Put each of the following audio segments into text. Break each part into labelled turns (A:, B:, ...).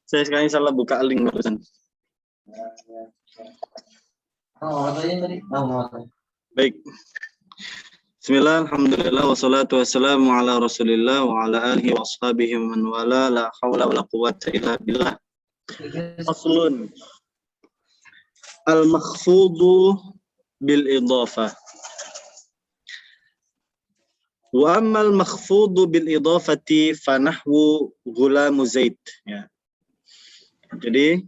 A: Saya sekarang salah buka link barusan. Baik. Bismillah, alhamdulillah, wassalatu wassalamu ala rasulillah wa ala alihi wa ashabihi wa man wala, la hawla wa la quwwata illa billah. Faslun. Al-makhfudu bil idhafah. Wa ammal makhfudu bil idhafati fanahwu ghulamu Zaid. Ya. Jadi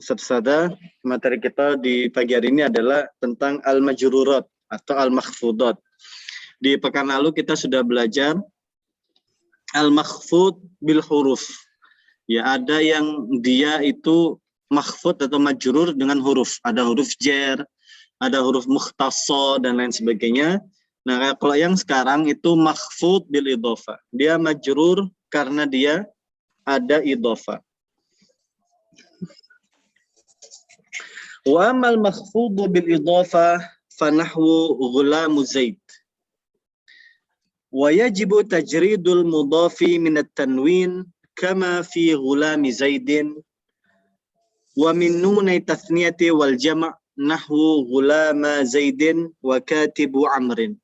A: Ustaz-Ustazah, materi kita di pagi hari ini adalah tentang al-majrurat atau al-makhfudat. Di pekan lalu kita sudah belajar al-makhfud bil huruf. Ya, ada yang dia itu makhfud atau majrur dengan huruf. Ada huruf jar, ada huruf mukhtasar dan lain sebagainya. Nah, kalau yang sekarang itu makhfud bil idhafah. Dia majrur karena dia ada idhafah. Wa amal makhfudu bil idhafah fanahwu ghulamu Zaid. Wa yajibu tajridul mudhafi min at-tanwin kama fi ghulami Zaidin wa min nunai tathniyati wal jama' nahwu ghulama Zaidin wa katibu Amrin.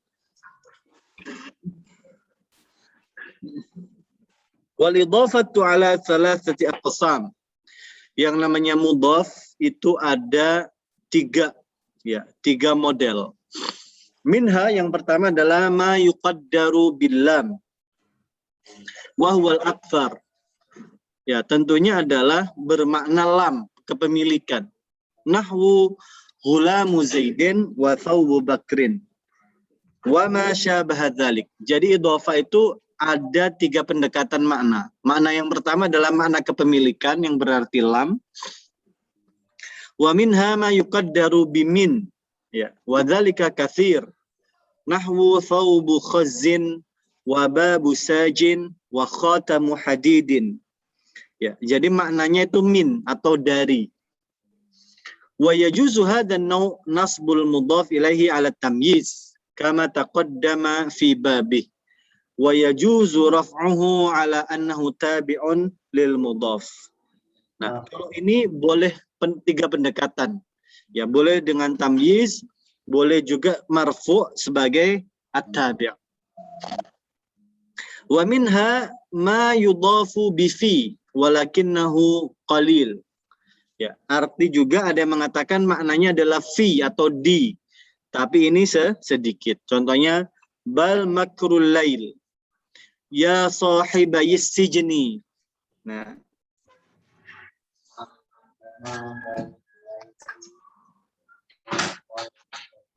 A: Wal idhafatu ala thalathati aqsam. Yang namanya mudhaf itu ada tiga model. Minha yang pertama adalah ma yuqaddaru billam wa huwal akthar. Ya, tentunya adalah bermakna lam, kepemilikan. Nahwu ghulamu Zaidin wa thawbu Bakrin wa ma syabaha dzalik. Jadi idhafah itu ada tiga pendekatan makna. Makna yang pertama adalah makna kepemilikan yang berarti lam. Wa minha ma yuqaddaru bimin. Ya, wa dzalika katsir. Nahwu thawbu khazzin wa babu sajin wa khatamu hadidin. Ya, jadi maknanya itu min atau dari. Wa yajuzu hadzal naw' nasbul mudhaf ilaihi 'ala tamyiz kama taqaddama fi babih. Wa yajuzu raf'uhu 'ala annahu tabi'un lil mudhaf. Nah, kalau ini boleh tiga pendekatan. Ya, boleh dengan tamyiz, boleh juga marfu' sebagai at-tabi'. Wa minha ma yudhafu bi fi walakinnahu qalil. Ya, arti juga ada yang mengatakan maknanya adalah fi atau di, tapi ini sedikit. Contohnya bal makrul lail. Ya sahibayis sijni. Nah.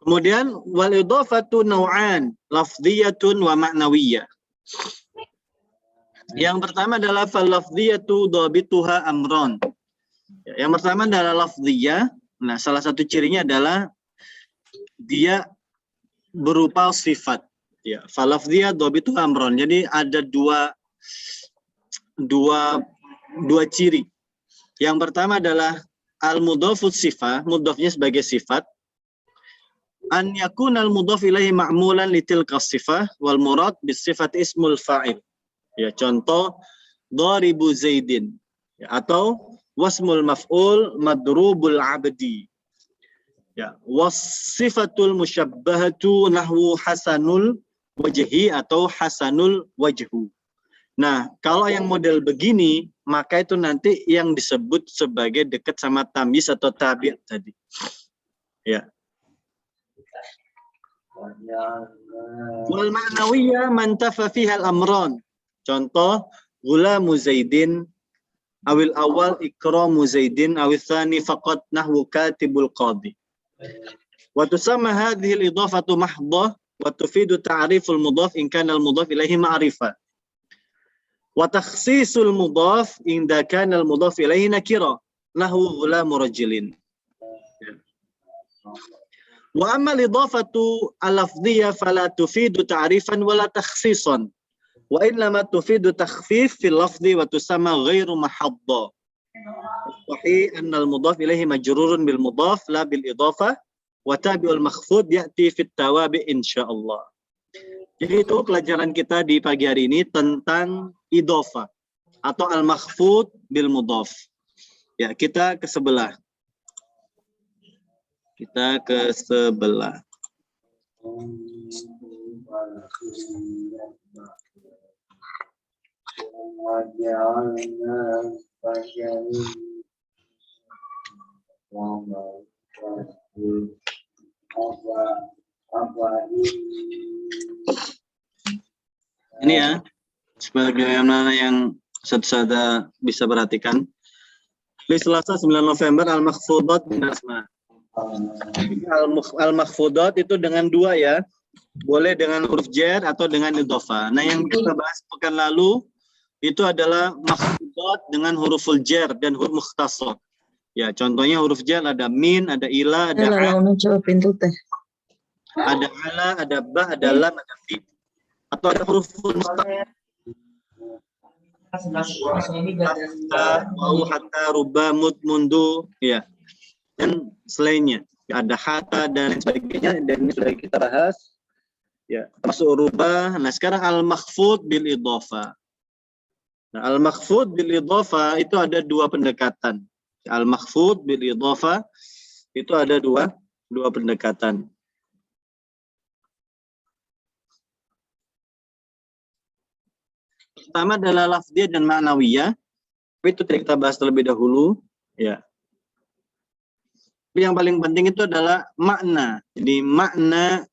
A: Kemudian wal idhafatu naw'an, lafdhiyatun wa ma'nawiyyah. Yang pertama adalah fal lafdhiyatu dhabituha amron. Yang pertama adalah lafdhiyah. Nah, salah satu cirinya adalah dia berupa sifat. Ya, fal lafdhiyah dhabituha amron. Jadi ada dua ciri. Yang pertama adalah al-mudhafus sifah, mudhafnya sebagai sifat. An yakuna al-mudhaf ilaihi ma'mulan litilka sifah wal murad bis sifat ismul fa'il. Ya, contoh dharibu Zaidin, ya, atau wasmul maf'ul madrubul abdi. Ya, wasifatul musyabbahatu nahwu hasanul wajhi atau hasanul wajhu. Nah, kalau yang model begini, maka itu nanti yang disebut sebagai dekat sama tamyiz atau tabi' tadi. Ya. Wal ma'nawiyyah man tafa fiha al-amran. Contoh, ghulamu Zaidin awil awal ikramu Zaidin awil tsani faqat nahwu katibul qadi. Wa tusamma hadhihi al-idhafatu mahdhah wa tufidu ta'riful mudhaf in kana al-mudhaf ilaihi ma'rifah. Wa takhsisul mudhaf idza kana al-mudhaf ilaihi nakira nahwu ghulamu rajulin. Wa amma al-idhafatu al-lafdhiyyah fala tufidu ta'rifan wala takhsisan. Wa innama tufidu takhfif fil lafzi wa tusamma ghairu mahadda. Sahih anna al-mudhaf ilaihi majrurun bil mudhaf la bil idhafah wa tabi'ul makhfud ya'ti fit tawabi insyaallah. Jadi itu pelajaran kita di pagi hari ini tentang idhafah. atau al-makhfud bil mudhaf. Ya, kita ke sebelah. Kita ke sebelah. Ini ya, sebagaimana yang saudara bisa perhatikan. Di Selasa 9 November al-makhfudat bin asma. Al-makhfudat itu dengan dua ya. Boleh dengan huruf jar atau dengan idhofah. Nah, yang kita bahas pekan lalu itu adalah makhfudat dengan huruful jar dan huruf mukhtasar. Ya, contohnya huruf jar ada min, ada ila, ada ada ala, ada ba, ada lam, ada fi. Atau ada huruful mukhtasar. Hatta, ruba, mud, mundu, ya, dan selainnya. Ada hatta dan sebagainya, dan ini sudah kita bahas. Ya, masuk ruba. Nah, sekarang al-makhfud bil idhofah. Nah, al-makhfud bil idhofah itu ada dua pendekatan. Al-makhfud bil idhofah itu ada dua pendekatan. Pertama adalah lafziyah dan ma'nawiyah. Itu kita bahas terlebih dahulu, ya. Tapi yang paling penting itu adalah makna. Jadi makna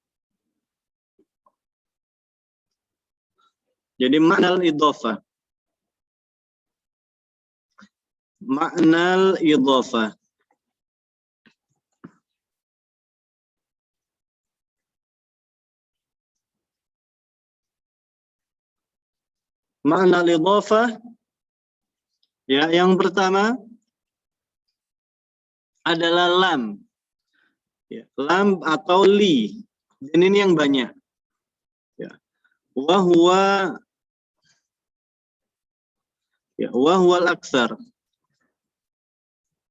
A: al-idhofah. Makna al-idhofah. Makna al-idhofah, ya, yang pertama adalah lam. Ya, lam atau li. Dan ini yang banyak. Ya. Wa huwa al-aktsar.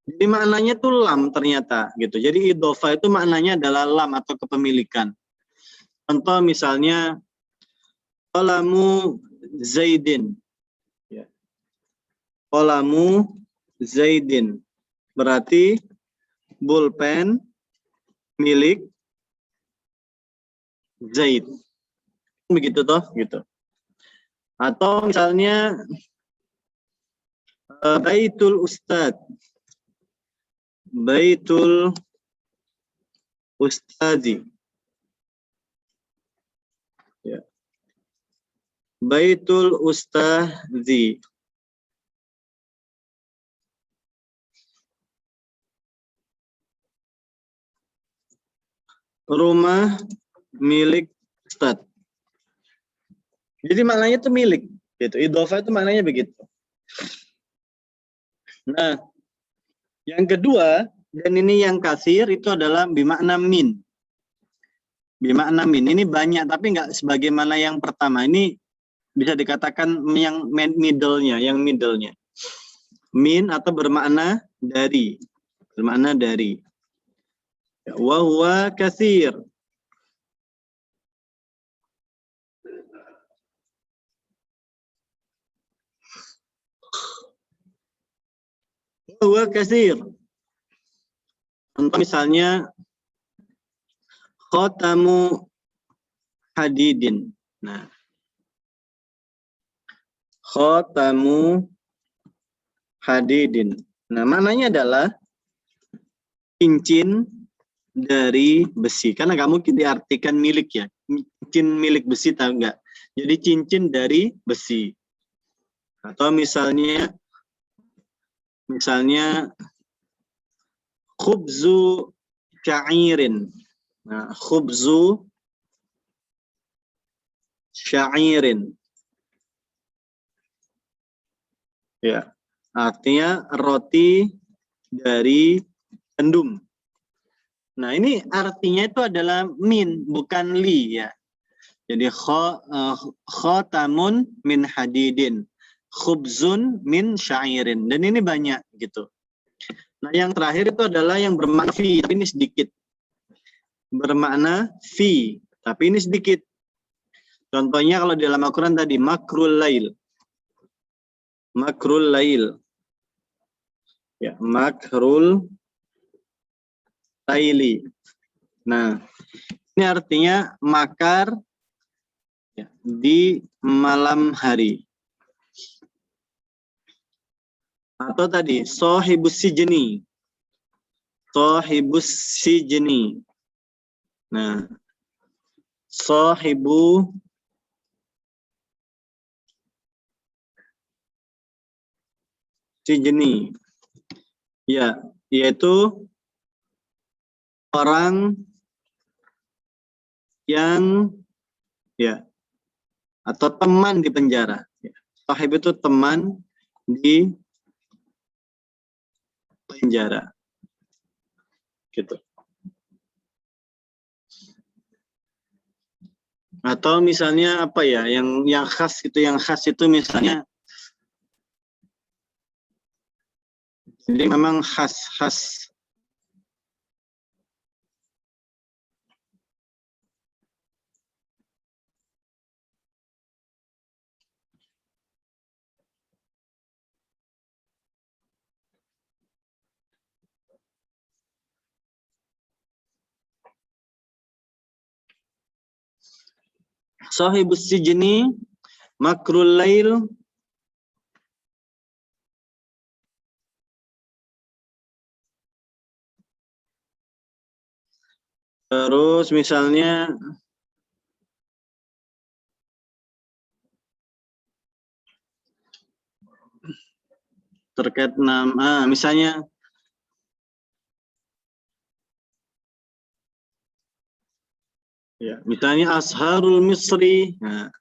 A: Jadi maknanya itu lam ternyata gitu. Jadi idhofah itu maknanya adalah lam atau kepemilikan. Contoh misalnya qalamu Zaidin. Ya. Qalamu Zaidin. Berarti pulpen milik Zaid. Begitu toh, gitu. Atau misalnya Baitul Ustad. Baitul Ustadi. Ya. Baitul Ustadi. Rumah milik Ustad. Jadi maknanya itu milik, gitu. Idhofah itu maknanya begitu. Nah, yang kedua, dan ini yang kasir, itu adalah bimakna min. Bimakna min. Ini banyak, tapi nggak sebagaimana yang pertama. Ini bisa dikatakan yang middle-nya, Min atau bermakna dari. Bermakna dari. Wa huwa katsir. Wa huwa katsir. Contoh misalnya khatamu hadidin. Nah, khatamu hadidin. Nah, maknanya adalah cincin dari besi. Karena nggak mungkin diartikan milik ya. Cincin milik besi, tahu nggak? Jadi cincin dari besi. Atau misalnya khubzu sya'irin. Nah, khubzu sya'irin. Ya, artinya roti dari gandum. Nah, ini artinya itu adalah min, bukan li ya. Jadi khatamun min hadidin, khubzun min sya'irin. Dan ini banyak gitu. Nah, yang terakhir itu adalah yang bermakna fi, tapi ini sedikit. Bermakna fi, tapi ini sedikit. Contohnya kalau di dalam Al-Quran tadi, makrul lail. Makrul lail. Ya, makrul laili. Nah, ini artinya makar ya, di malam hari. Atau tadi sahibus sijni. Sahibus sijni. Nah, sahibu sijni. Ya, yaitu orang yang ya atau teman di penjara. Ya. Sahib itu teman di penjara. Gitu. Atau misalnya apa ya, yang khas itu misalnya, jadi memang khas. Sahibus sijni, makrul lail, terus misalnya terkait nama, misalnya ya, misalnya Azharul Misri. Nah,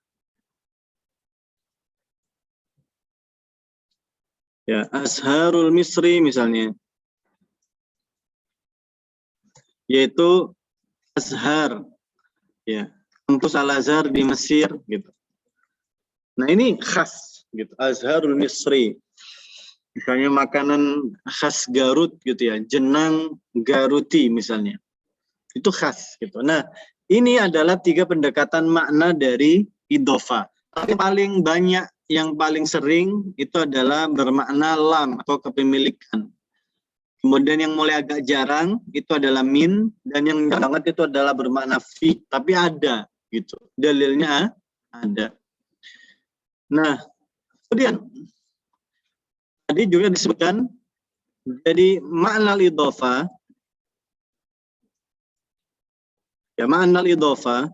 A: ya, Azharul Misri misalnya, yaitu Azhar, ya, kampus Al-Azhar di Mesir, gitu. Nah, ini khas, gitu, Azharul Misri. Misalnya makanan khas Garut, gitu ya, jenang Garuti misalnya, itu khas, gitu. Nah, ini adalah 3 pendekatan makna dari idhofah. Tapi paling banyak, yang paling sering itu adalah bermakna lam atau kepemilikan. Kemudian yang mulai agak jarang itu adalah min, dan yang banget itu adalah bermakna fi, tapi ada gitu. Dalilnya ada. Nah, kemudian tadi juga disebutkan jadi makna idhofah. Ya, makna idhofah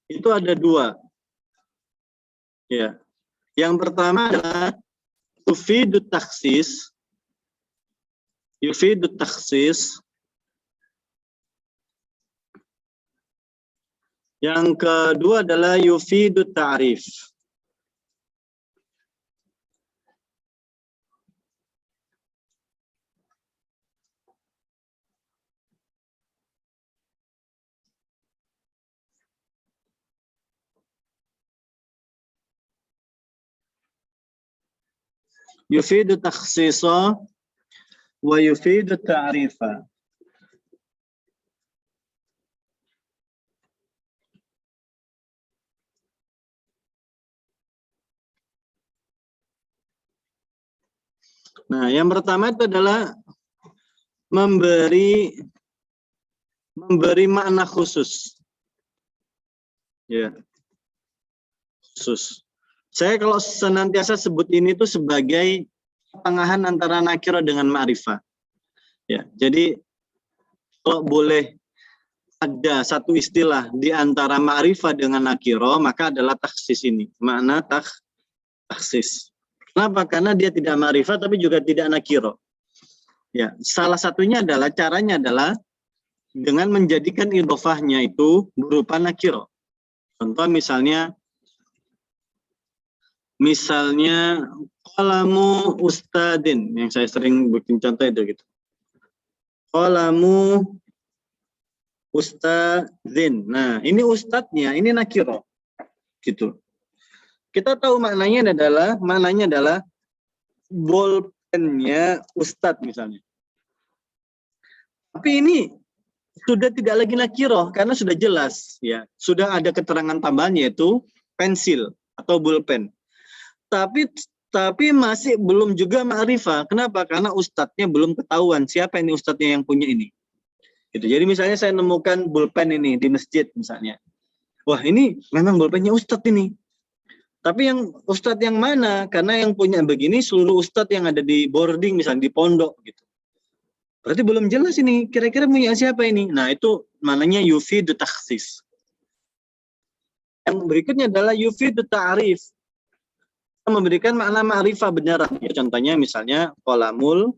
A: itu ada 2. Ya. Yang pertama adalah yufidut takhsis. Yufidut takhsis. Yang kedua adalah yufidut ta'rif. Yufidu takhsisa wa yufidu ta'rifa. Nah, yang pertama itu adalah memberi makna khusus. Ya. Khusus. Saya kalau senantiasa sebut ini tuh sebagai pertengahan antara nakirah dengan ma'rifah. Ya, jadi kalau boleh ada satu istilah di antara ma'rifah dengan nakirah, maka adalah takhsis ini. Makna takhsis. Kenapa? Karena dia tidak ma'rifah tapi juga tidak nakirah. Ya, salah satunya adalah caranya adalah dengan menjadikan idhofahnya itu berupa nakirah. Contoh misalnya qalamu ustadin, yang saya sering bikin contoh itu gitu. Qalamu ustadzin. Nah, ini ustadznya, ini nakirah. Gitu. Kita tahu maknanya adalah bolpennya ustadz misalnya. Tapi ini sudah tidak lagi nakirah karena sudah jelas ya. Sudah ada keterangan tambahan yaitu pensil atau bolpen. tapi masih belum juga ma'rifah. Kenapa? Karena ustadznya belum ketahuan siapa ini ustadznya yang punya ini. Gitu. Jadi misalnya saya nemukan pulpen ini di masjid misalnya. Wah, ini memang pulpennya ustadz ini. Tapi yang ustadz yang mana? Karena yang punya begini seluruh ustadz yang ada di boarding misalnya di pondok gitu. Berarti belum jelas ini kira-kira punya siapa ini. Nah, itu mananya yufidu takhsis. Yang berikutnya adalah yufidu ta'rif. Memberikan makna ma'rifah beneran. Ya, contohnya misalnya qalamul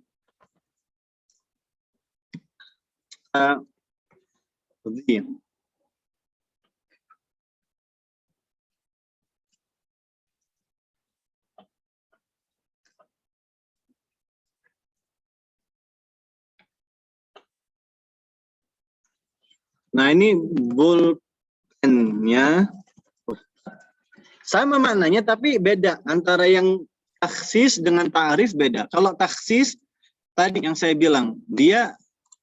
A: Nah, ini bulpennya sama maknanya tapi beda antara yang taksis dengan ta'rif beda. Kalau taksis tadi yang saya bilang dia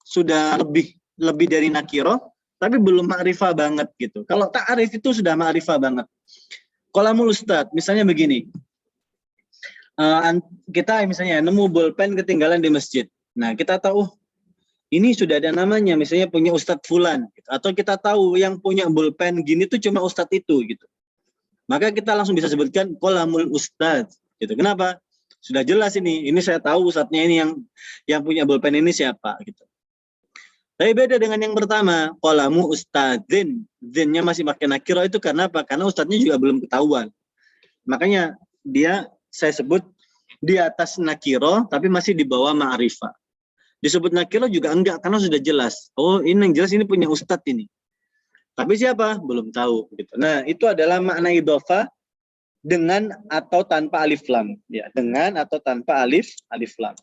A: sudah lebih dari nakiro tapi belum ma'rifah banget gitu. Kalau ta'rif itu sudah ma'rifah banget. Qalamul ustad misalnya begini. Kita misalnya nemu bolpen ketinggalan di masjid. Nah, kita tahu ini sudah ada namanya, misalnya punya Ustadz Fulan, gitu. Atau kita tahu yang punya bolpen gini tuh cuma Ustadz itu, gitu. Maka kita langsung bisa sebutkan qalamul Ustadz, gitu. Kenapa? Sudah jelas ini saya tahu Ustadznya ini yang punya bolpen ini siapa, gitu. Tapi beda dengan yang pertama, qalamu ustadzin, zinnya masih pakai nakiro itu karena apa? Karena Ustadznya juga belum ketahuan. Makanya saya sebut di atas nakiro, tapi masih di bawah ma'rifah. Disebut nakiro juga enggak karena sudah jelas. Oh, ini yang jelas ini punya ustadz ini. Tapi siapa? Belum tahu gitu. Nah, itu adalah makna idhofah dengan atau tanpa alif lam, ya, dengan atau tanpa alif lam.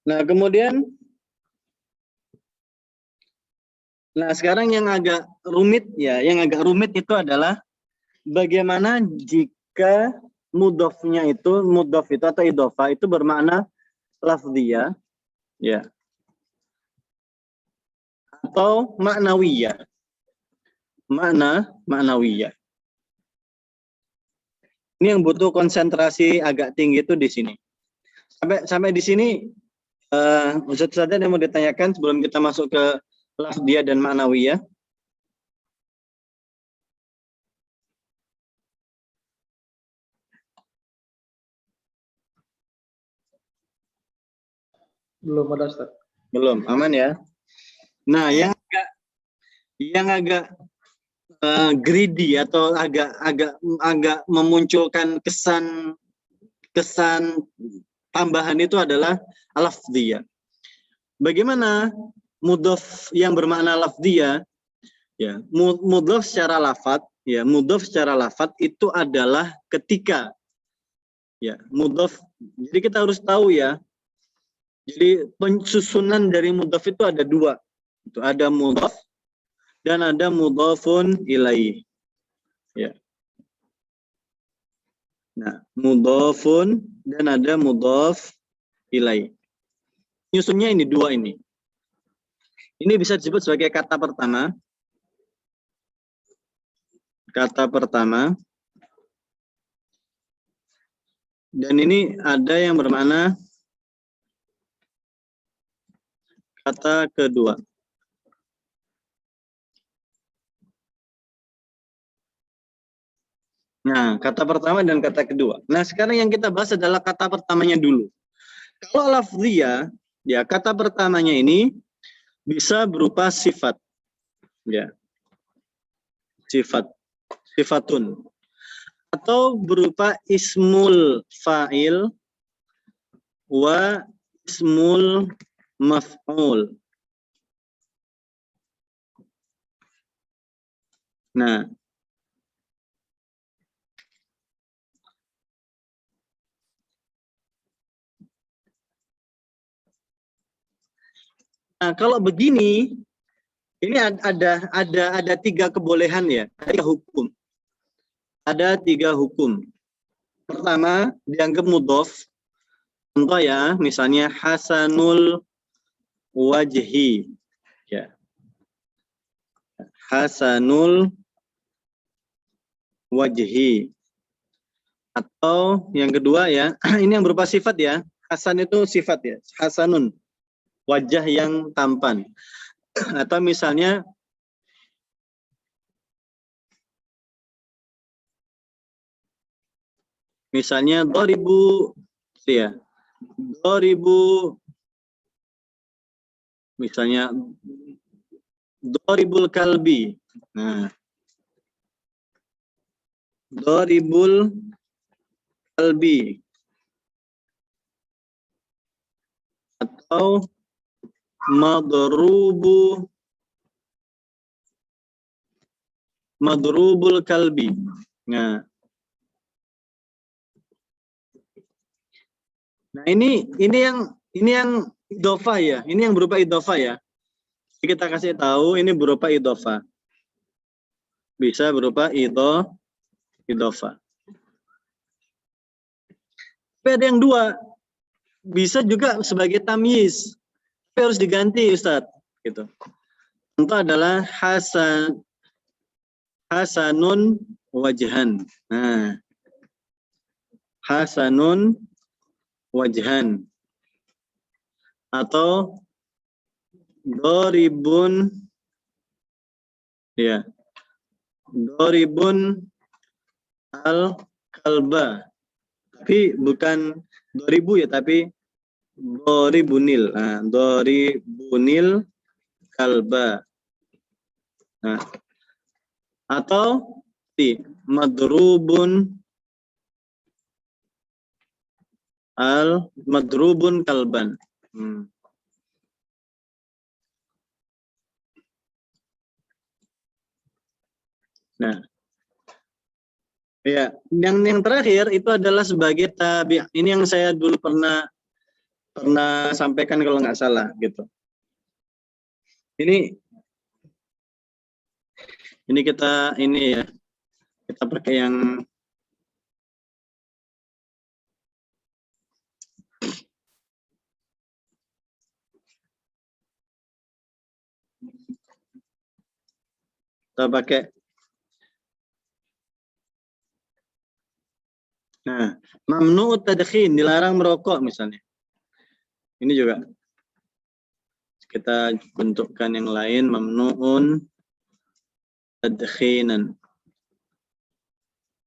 A: Nah, kemudian sekarang yang agak rumit itu adalah bagaimana jika mudhof itu atau idhofah itu bermakna lafdhiyah, ya, atau maknawiyah. Maknawiyah. Ini yang butuh konsentrasi agak tinggi itu di sini. Sampai di sini Ustaz ada yang mau ditanyakan sebelum kita masuk ke lafdhiyah dan ma'nawiyah?
B: Belum ada, Ustaz.
A: Belum, aman ya. Nah, yang agak greedy atau agak memunculkan kesan tambahan itu adalah lafdhiyah. Bagaimana mudhof yang bermakna lafdhiyah? Ya, mudhof secara lafadz itu adalah ketika ya, mudhof. Jadi kita harus tahu ya. Jadi pensusunan dari mudhof itu ada dua. Itu ada mudhof dan ada mudhofun ilaih. Ya. Nah, mudhofun dan ada mudhof ilaih. Nyusunnya ini dua ini. Ini bisa disebut sebagai kata pertama. Kata pertama. Dan ini ada yang bermakna kata kedua. Nah, kata pertama dan kata kedua. Nah, sekarang yang kita bahas adalah kata pertamanya dulu. Kalau lafdhiyah, ya kata pertamanya ini bisa berupa sifat. Ya. Sifatun. Atau berupa ismul fa'il wa ismul maf'ul. Nah, kalau begini Ini ada 3 kebolehan ya, 3 hukum. Ada 3 hukum. Pertama, dianggap mudhof. Contoh ya, misalnya hasanul wajhi. Ya. Hasanul wajhi. Atau yang kedua ya, ini yang berupa sifat ya. Hasan itu sifat ya. Hasanun, wajah yang tampan. Atau misalnya dharibu ya. Dharibu misalnya dharibul kalbi. Nah. Dharibul kalbi. Atau madrubul kalbi. Nah, ini yang idhofah ya. Ini yang berupa idhofah ya. Jadi kita kasih tahu ini berupa idhofah. Bisa berupa idhofah. Tapi ada yang 2. Bisa juga sebagai tamyiz. Tapi harus diganti Ustaz, gitu. Contoh adalah hasanun wajhan. Nah, hasanun wajhan. Atau dharibun ya. Dharibun al-kalba. Tapi bukan 2000 ya, tapi dharibunil. Nah, dharibunil kalba. Nah, atau madrubun kalban. Nah, ya, yang terakhir itu adalah sebagai tabi'. Ini yang saya dulu pernah sampaikan kalau nggak salah gitu. Ini kita pakai yang kita pakai. Nah, mamnu'ut tadkhin, dilarang merokok misalnya. Ini juga kita bentukkan yang lain, mamnu'un tadkhinan.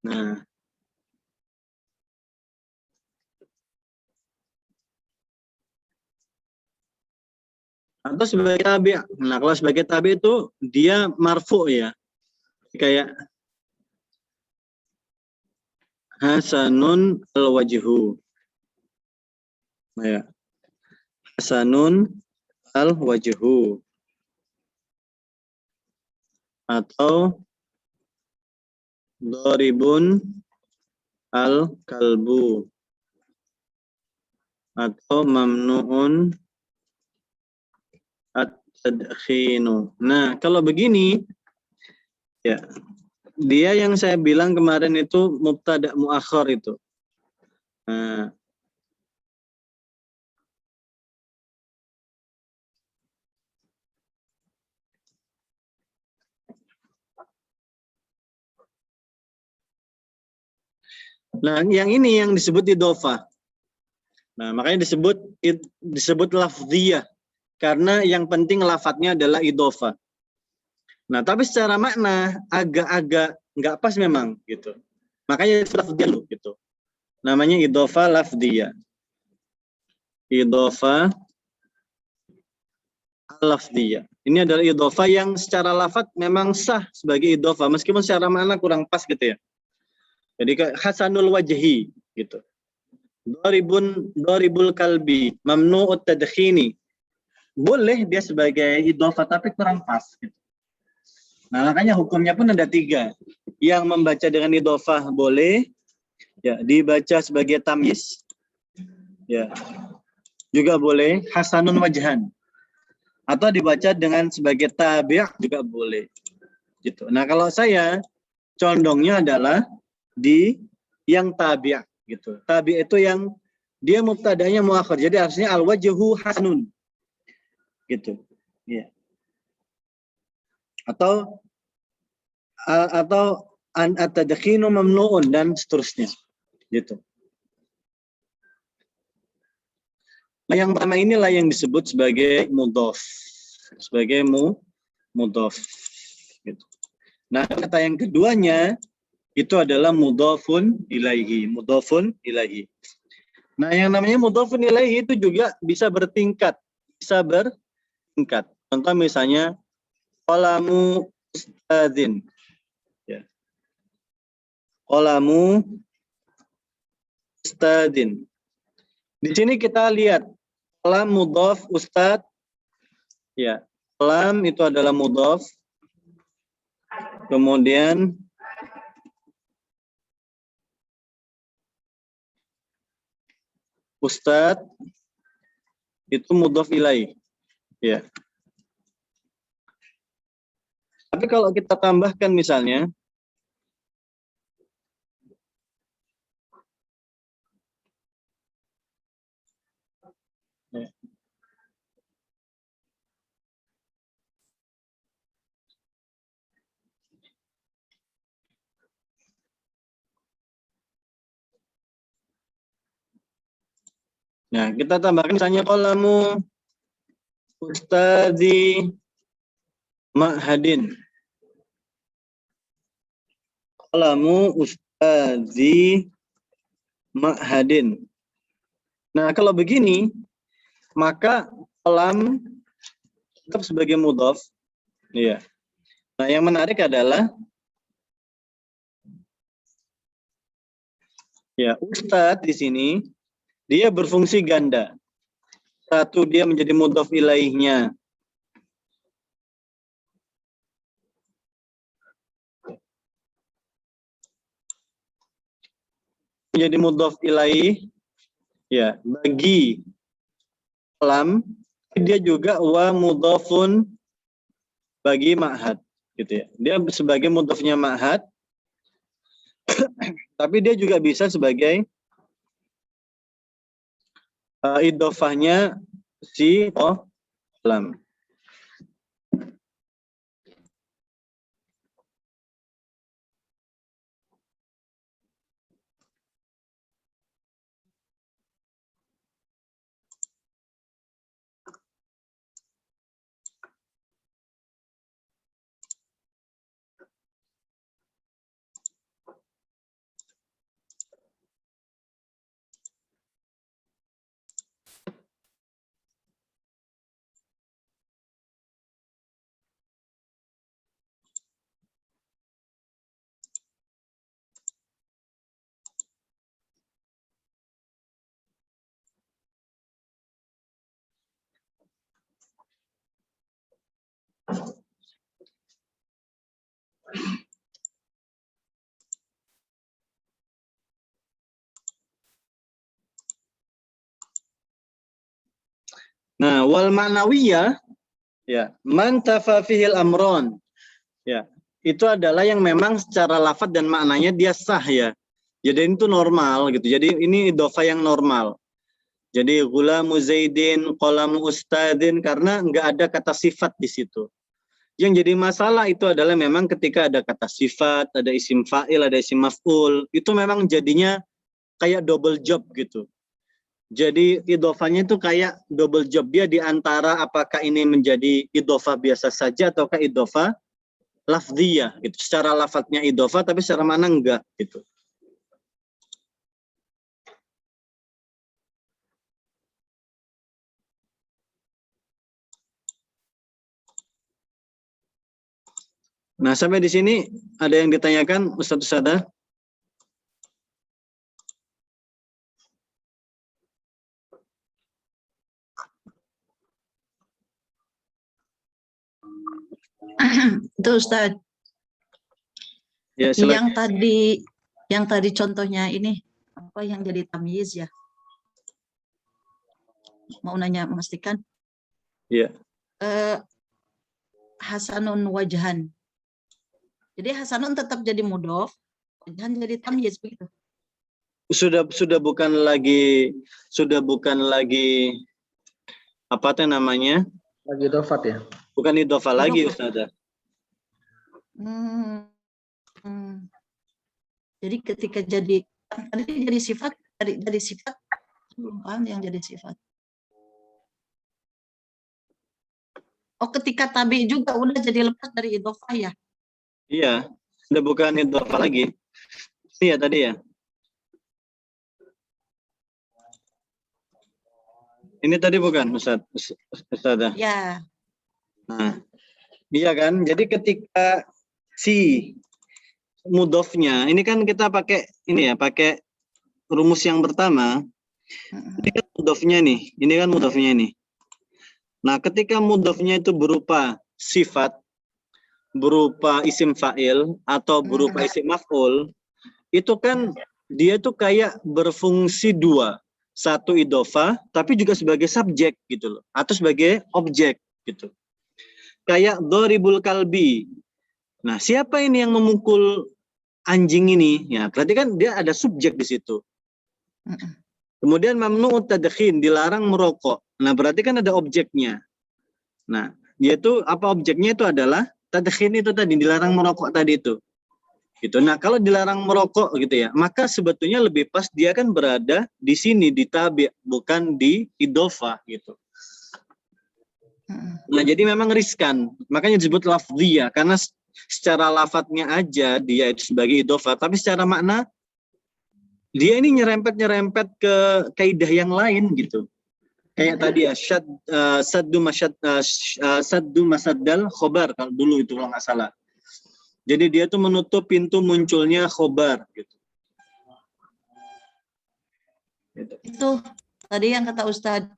A: Nah, atau sebagai tabi'. Nah, kalau sebagai tabi' itu dia marfu' ya. Kayak hasanun al-wajhu. Nah, ya. Hasanun al-wajhu. Atau dharibun al-kalbu. Atau mamnu'un at-tadkhinu. Nah, kalau begini ya, dia yang saya bilang kemarin itu mubtada muakhar itu. Nah, yang ini yang disebut idhofah. Nah, makanya disebut lafdhiyah. Karena yang penting lafadznya adalah idhofah. Nah, tapi secara makna agak-agak nggak pas memang gitu. Makanya lafdhiyah dulu gitu. Namanya idhofah lafdhiyah. Idhofah lafdhiyah. Ini adalah idhofah yang secara lafadz memang sah sebagai idhofah meskipun secara makna kurang pas gitu ya. Jadi kayak hasanul wajhi gitu. Dharibul kalbi, mamnu'ut tadkhini. Boleh dia sebagai idhofah tapi kurang pas gitu. Nah, makanya hukumnya pun ada 3. Yang membaca dengan idhofah boleh ya, dibaca sebagai tamyiz. Ya. Juga boleh hasanun wajhan. Atau dibaca dengan sebagai tabi' juga boleh. Gitu. Nah, kalau saya condongnya adalah di yang tabi' gitu. Tabi' itu yang dia mubtada'nya muakhir. Jadi artinya al-wajhu hasanun. Gitu. Ya. Atau an at-tadkhinu mamnu'un dan seterusnya. Gitu. Nah, yang pertama inilah yang disebut sebagai mudhof. Sebagai mudhof. Gitu. Nah, kata yang keduanya itu adalah mudhofun ilaihi. Mudhofun ilaihi. Nah, yang namanya mudhofun ilaihi itu juga bisa bertingkat. Bisa bertingkat. Contoh misalnya, qalamu ustadzin. Ya. Qalamu ustadzin. Di sini kita lihat qalam mudhof ustadz. Ya. Qalam itu adalah mudhof. Kemudian ustadz itu mudhof ilaih. Ya. Tapi kalau kita tambahkan misalnya ya. Nah, kita tambahkan misalnya qalamu ustadzi ma'hadin. Qalamu ustadzi ma'hadin. Nah, kalau begini, maka qalam tetap sebagai mudhof. Iya. Nah, yang menarik adalah ya, ustadz di sini dia berfungsi ganda. Satu, dia menjadi mudhof ilaihnya. Menjadi mudhof ilaih ya bagi qalam, dia juga wa mudhofun bagi ma'had gitu ya. Dia sebagai mudhofnya ma'had, tapi dia juga bisa sebagai idhofahnya si qalam. Nah, wal ma'nawiyah ya, man tafafihil amron. Ya, itu adalah yang memang secara lafadz dan maknanya dia sah ya. Jadi itu normal gitu. Jadi ini idhofah yang normal. Jadi ghulamu zaidin, qalamu ustadin karena enggak ada kata sifat di situ. Yang jadi masalah itu adalah memang ketika ada kata sifat, ada isim fa'il, ada isim maf'ul, itu memang jadinya kayak double job gitu. Jadi idhofahnya itu kayak double job, dia di antara apakah ini menjadi idhofah biasa saja ataukah idhofah lafdhiyah gitu. Secara lafadznya idhofah tapi secara mana enggak gitu. Nah, sampai di sini ada yang ditanyakan Ustaz Usada?
B: Itu Ustaz.
A: Ya,
B: Yang tadi contohnya ini apa yang jadi tamyiz ya? Mau nanya memastikan?
A: Ya.
B: eh, hasanun wajhan. Jadi hasanun tetap jadi mudhof, wajhan jadi tamyiz begitu.
A: Sudah bukan lagi apa teh namanya?
C: Lagi dofat ya.
A: Bukan idhofah lagi,
B: Idhofah.
A: Ustazah.
B: Jadi ketika jadi tadi jadi sifat, jadi sifat belum paham yang jadi sifat. Oh, ketika tabi juga udah jadi lepas dari idhofah ya.
A: Iya, sudah bukan idhofah lagi. Iya tadi ya. Ini tadi bukan Ustazah.
B: Ya.
A: Nah, iya kan? Jadi ketika si mudhofnya, ini kan kita pakai ini ya, pakai rumus yang pertama. Ini kan mudhofnya nih, ini kan mudhofnya nih. Nah, ketika mudhofnya itu berupa sifat, berupa isim fa'il atau berupa isim maf'ul, itu kan dia tuh kayak berfungsi dua. Satu idhofah, tapi juga sebagai subjek gitu loh, atau sebagai objek gitu. Kayak dharibul kalbi. Nah, siapa ini yang memukul anjing ini? Ya, berarti kan dia ada subjek di situ. Kemudian mamnu'ut tadkhin, dilarang merokok. Nah, berarti kan ada objeknya. Nah, yaitu apa objeknya itu adalah tadkhin itu tadi, dilarang merokok tadi itu. Gitu. Nah, kalau dilarang merokok gitu ya, maka sebetulnya lebih pas dia kan berada di sini di tabi', bukan di idhofah gitu. Nah, jadi memang riskan. Makanya disebut lafdhiyah karena secara lafadznya aja dia itu sebagai idhofah, tapi secara makna dia ini nyerempet ke kaidah yang lain gitu. Kayak tadi ya saddu masaddal khobar kalau dulu itu kalau nggak salah. Jadi dia tuh menutup pintu munculnya khobar gitu.
B: Itu tadi yang kata Ustadz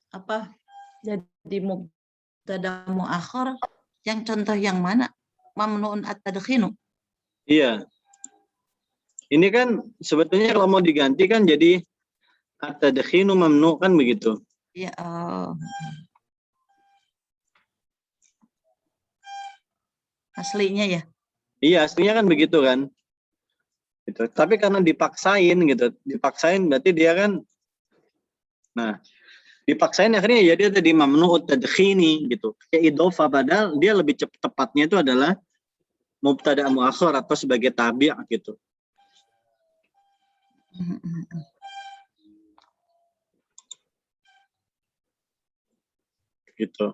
B: apa? Jadi mubtada muakhar yang contoh yang mana? Mamnuun at-tadkhinu.
A: Iya. Ini kan sebetulnya kalau mau diganti kan jadi at-tadkhinu mamnu kan begitu.
B: Ya. Aslinya ya.
A: Iya, aslinya kan begitu kan. Gitu. Tapi karena dipaksain gitu, dipaksain berarti dia kan, nah dipaksain akhirnya ya dia tadi mamnu'ut tadkhini gitu. Kayak idhofah padahal dia lebih tepatnya itu adalah mubtada muakhar atau sebagai tabi' gitu. Gitu.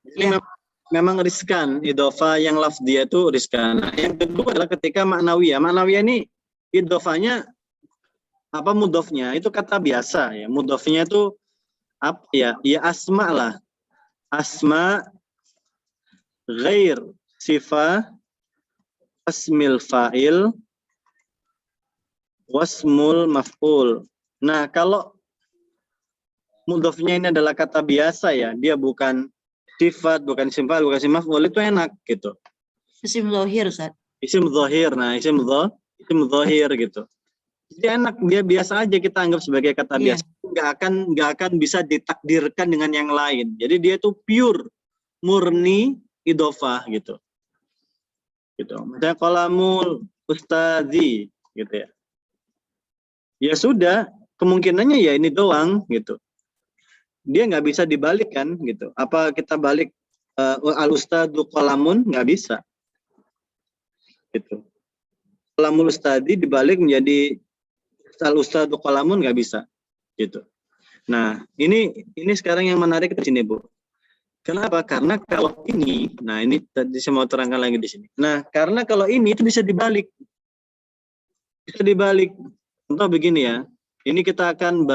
A: Jadi memang riskan, idhofah yang lafdhiyah itu riskan. Nah, yang kedua adalah ketika ma'nawiyah. Ma'nawiyah ini idhofahnya apa mudhofnya itu kata biasa ya. Mudhofnya itu apa ya? Ya asma lah. Asma ghair sifah asmil fa'il wasmul maf'ul. Nah, kalau mudhofnya ini adalah kata biasa ya, dia bukan sifat, bukan isim fa'il, bukan isim maf'ul, itu enak gitu.
B: Isim zahir, Ustaz.
A: Isim zahir, nah isim zahir gitu. Jadi enak, dia biasa aja kita anggap sebagai kata biasa. Nggak akan bisa ditakdirkan dengan yang lain. Jadi dia itu pure, murni idhofah gitu. Gitu. Misalnya qalamul ustadzi gitu ya. Ya sudah, kemungkinannya ya ini doang gitu. Dia nggak bisa dibalik kan gitu. Apa kita balik al ustadu qalamun? Nggak bisa. Gitu. Qalamul ustadi dibalik menjadi al ustadu qalamun nggak bisa. Gitu. Nah, ini sekarang yang menarik di sini, Bu. Kenapa? Karena kalau ini, nah ini tadi saya mau terangkan lagi di sini. Nah, karena kalau ini itu bisa dibalik. Bisa dibalik. Contoh begini ya. Ini kita akan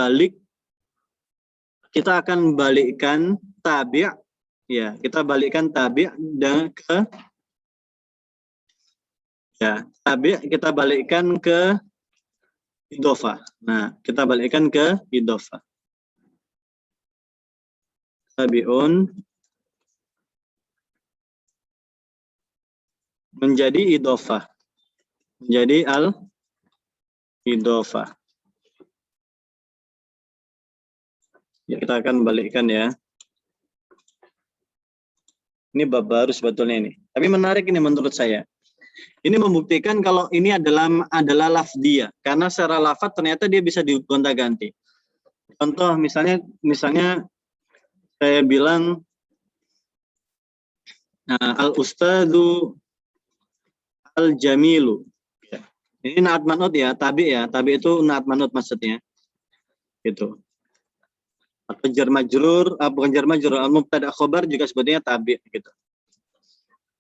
A: balikkan tabi', ya, kita balikkan tabi' dan ke ya, tabi' kita balikkan ke idhofah. Nah, kita balikkan ke idhofah. Tabi'un menjadi idhofah. menjadi al-idhofah. Ya, kita akan balikkan ya. Ini bab baru sebetulnya ini. Tapi menarik ini menurut saya. Ini membuktikan kalau ini adalah lafdiyah. Karena secara lafaz ternyata dia bisa digonta-ganti. Contoh misalnya saya bilang al-ustadzu al-jamilu. Ini naat manut ya, tabi ya. Tabi itu naat manut maksudnya. Gitu. Atau jar majrur, bukan jar majrur, al-mubtada khobar juga sebetulnya tabi gitu.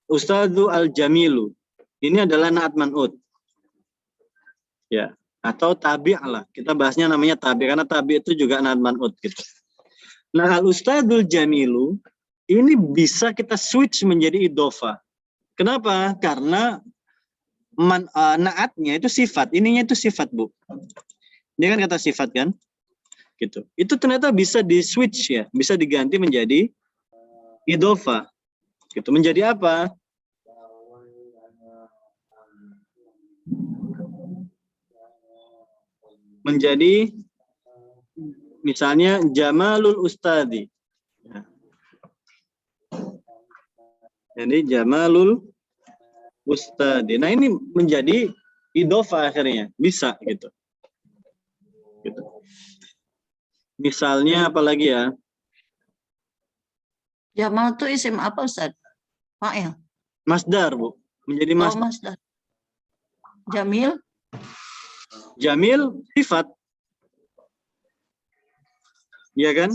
A: Ustadzu al-jamilu. Ini adalah naat manut. Ya, atau tabi' lah. Kita bahasnya namanya tabi karena tabi itu juga naat manut gitu. Nah, al-ustadzul jamilu ini bisa kita switch menjadi idhofah. Kenapa? Karena naatnya itu sifat, ininya itu sifat, Bu. Ini kan kata sifat kan? Gitu. Itu ternyata bisa di switch ya, bisa diganti menjadi idhofah. Gitu. Menjadi apa? Menjadi misalnya jamalul ustadi. Jadi jamalul ustadi. Nah, ini menjadi idhofah akhirnya, bisa gitu. Gitu. Misalnya apalagi ya?
B: Jamal itu isim apa, Ustaz? Fa'il.
A: Masdar, Bu. Menjadi masdar.
B: Oh, masdar. Jamil?
A: Jamil sifat. Iya kan?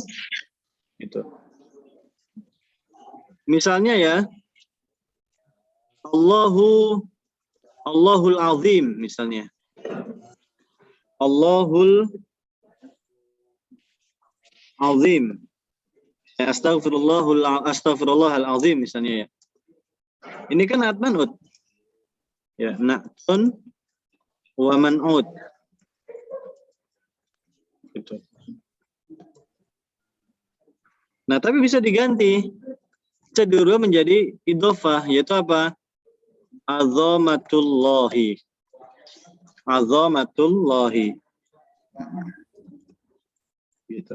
A: Itu. Misalnya ya, Allahul Azim misalnya. Allahul Azim. Astaghfirullahal azim misalnya ya. Ini kan naat manut. Ya, na'tun wa man'ud. Gitu. Nah, tapi bisa diganti. Bisa dirubah menjadi idhofah, yaitu apa? Azamatullahi. Azamatullahi. Gitu.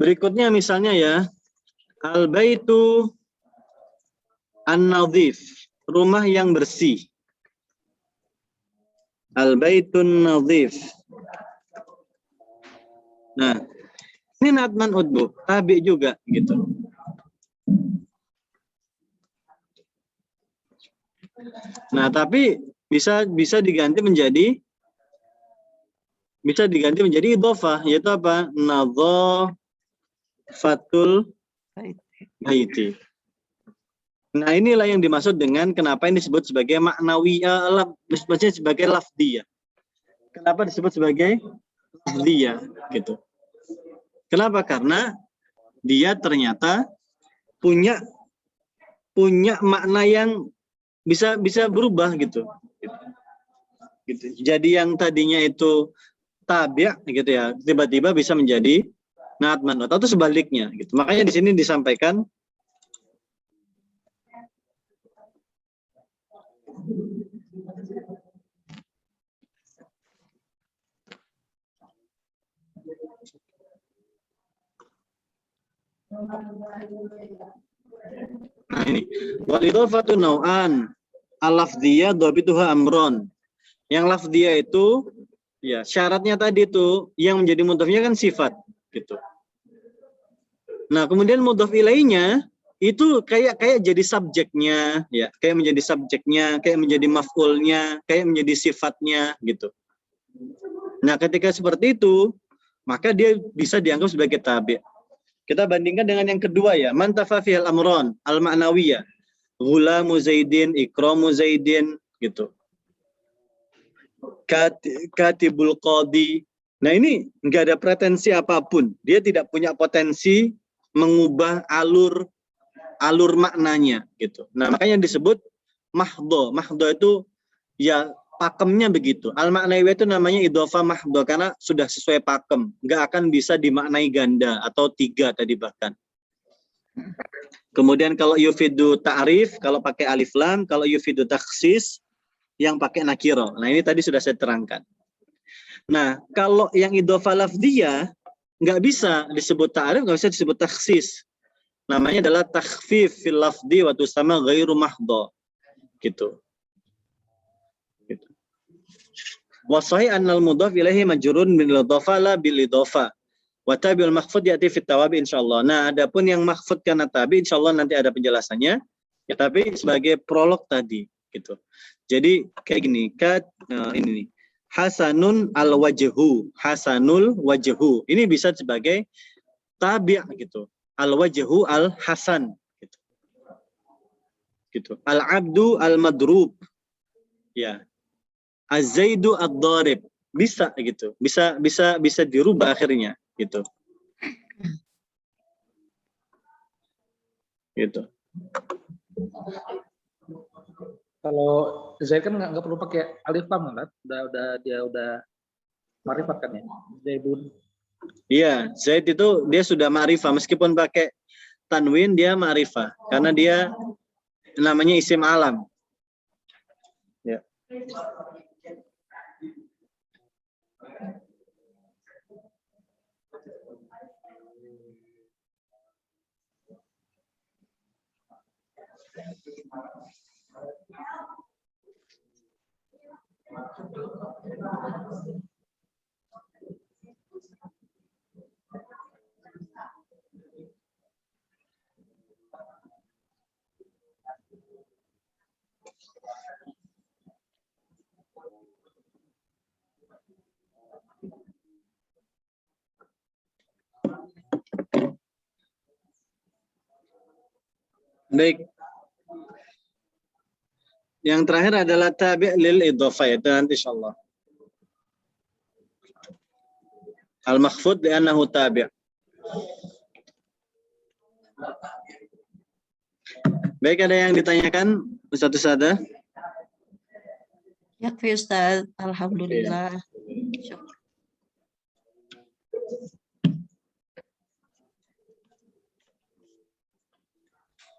A: Berikutnya misalnya ya, al-baitu an-nadhif, rumah yang bersih. Al-baitun nadhif. Nah, ini naat man'ud, Bu, tabi juga gitu. Nah, tapi bisa diganti menjadi idhofah, yaitu apa? Nadhafatul baiti. Nah, inilah yang dimaksud dengan kenapa ini disebut sebagai maknawiyah, maksudnya sebagai lafdiyah. Kenapa disebut sebagai lafdiyah gitu? Kenapa? Karena dia ternyata punya makna yang bisa berubah gitu. Jadi yang tadinya itu tabi' gitu ya, tiba-tiba bisa menjadi naat man'ud atau sebaliknya gitu. Makanya di sini disampaikan nah ini wal idhofatu nau'an al-lafdhiyah dhabituha amron. Yang lafdhiyah itu ya syaratnya tadi itu yang menjadi mudhofnya kan sifat gitu. Nah, kemudian mudhof ilainya itu kayak jadi subjeknya ya, kayak menjadi subjeknya, kayak menjadi maf'ulnya, kayak menjadi sifatnya gitu. Nah, ketika seperti itu, maka dia bisa dianggap sebagai tabi'. Kita bandingkan dengan yang kedua ya, man tafafihal amron al-ma'nawiyah. Ghulamu Zaidin, ikramu Zaidin gitu. Katibul qadi. Nah, ini enggak ada pretensi apapun. Dia tidak punya potensi mengubah alur maknanya gitu. Nah, makanya disebut mahdho. Mahdho itu ya pakemnya begitu. Al-ma'nawiyah itu namanya idhofah mahdho karena sudah sesuai pakem, nggak akan bisa dimaknai ganda atau tiga tadi bahkan. Kemudian kalau yufidu ta'rif, kalau pakai alif lam, kalau yufidu takhsis, yang pakai nakiro. Nah ini tadi sudah saya terangkan. Nah kalau yang idhofah lafdiyah, nggak bisa disebut ta'rif, nggak bisa disebut takhsis. Namanya adalah takhfif fil lafdi wa tusama ghairu mahdha. Gitu. Wa sahih annal mudhaf ilaihi majrurun bil idhofah la bil idhofah. Wa tabi'ul makhfud ya'ti fit tawabi insyaallah. Nah, adapun yang makhfud karena tabi insyaallah nanti ada penjelasannya. Ya, tapi sebagai prolog tadi gitu. Jadi kayak gini, ini nih. Hasanun al wajhu, hasanul wajhu. Ini bisa sebagai tabi' gitu. Al wajhu al hasan gitu. Gitu. Al abdu al madrub. Ya. Az-zaidu ad-darib. Bisa gitu. Bisa dirubah akhirnya gitu. Gitu.
C: Kalau Zaid kan nggak perlu pakai alif lam kan? Udah marifat kan ya? Zaidun.
A: Iya, Zaid itu dia sudah ma'rifah meskipun pakai tanwin dia ma'rifah karena dia namanya isim alam. Ya. Baik. Yang terakhir adalah tabi' lil idhofah itu nanti insyaallah. Al-makhfud li'annahu tabi'. Baik, ada yang ditanyakan Ustaz Usada?
B: Ya, Ustaz. Alhamdulillah.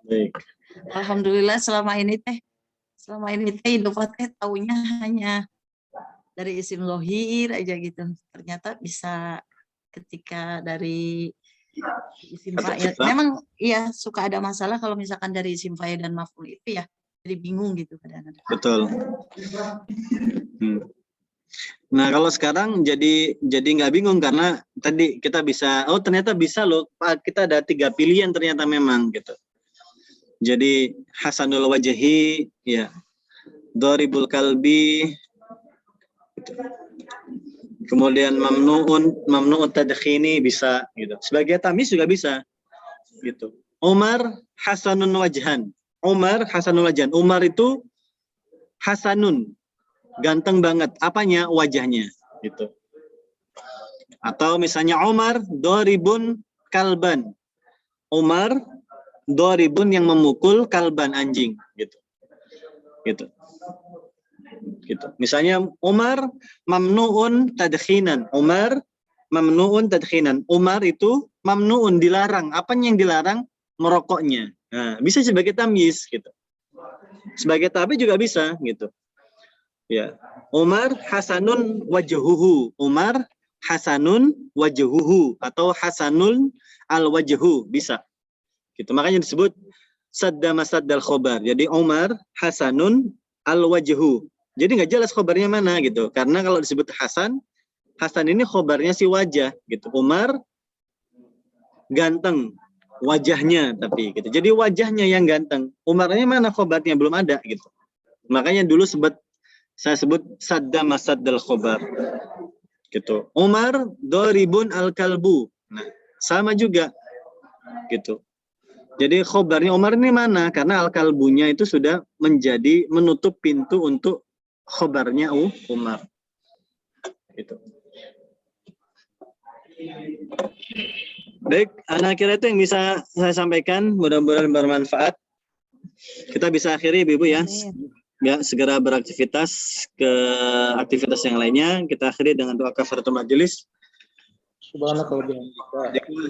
A: Baik.
B: Alhamdulillah selama ini idhofah teh taunya hanya dari isim lohir aja gitu. Ternyata bisa ketika dari isim fa'il. Memang iya suka ada masalah kalau misalkan dari isim fa'il dan maf'ul itu ya. Jadi bingung gitu kadang-kadang.
A: Betul. Nah kalau sekarang jadi nggak bingung karena tadi kita bisa, oh ternyata bisa loh, kita ada 3 pilihan ternyata memang gitu. Jadi hasanul wajhi, ya, dharibul kalbi, gitu. Kemudian mamnu'un tadkhini bisa gitu. Sebagai tamis juga bisa gitu. Umar hasanun wajhan. Umar hasanul wajhan. Umar itu hasanun, ganteng banget. Apanya? Wajahnya gitu. Atau misalnya Umar doribun kalban. Umar doribun yang memukul kalban, anjing gitu. Gitu. Gitu. Misalnya Umar mamnuun tadkhinan. Umar mamnuun tadkhinan. Umar itu mamnuun, dilarang. Apanya yang dilarang? Merokoknya. Nah, bisa sebagai tamyiz gitu. Sebagai tabi juga bisa gitu. Ya. Umar hasanun wajhuhu. Umar hasanun wajhuhu atau hasanul al wajhu bisa. Gitu. Makanya disebut sadda masaddal khobar. Jadi Umar hasanun al wajhu. Jadi nggak jelas khobarnya mana gitu. Karena kalau disebut Hasan, Hasan ini khobarnya si wajah gitu. Umar ganteng wajahnya tapi gitu. Jadi wajahnya yang ganteng. Umarnya mana khobarnya belum ada gitu. Makanya dulu saya sebut sadda masaddal khobar. Gitu. Umar doribun al kalbu. Nah, sama juga gitu. Jadi khobarnya Umar ini mana? Karena al kalbunya itu sudah menjadi menutup pintu untuk khobarnya Umar. Gitu. Baik, anak kira itu yang bisa saya sampaikan. Mudah-mudahan bermanfaat. Kita bisa akhiri, Ibu ya. Ya, segera beraktivitas ke aktivitas yang lainnya. Kita akhiri dengan doa kafaratul majelis.
C: Subhanaka wa bihamdika.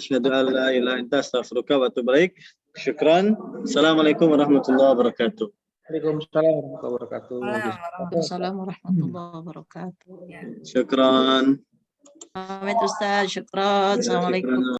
A: Asyhadu an la ilaha illa anta astaghfiruka wa atubu ilaik. Syukran. Assalamualaikum warahmatullahi wabarakatuh.
C: Waalaikumsalam warahmatullahi wabarakatuh.
B: Waalaikumsalam warahmatullahi wabarakatuh.
A: Syukran.
B: Pamit Ustaz, syukron. Assalamualaikum.
A: Syukran.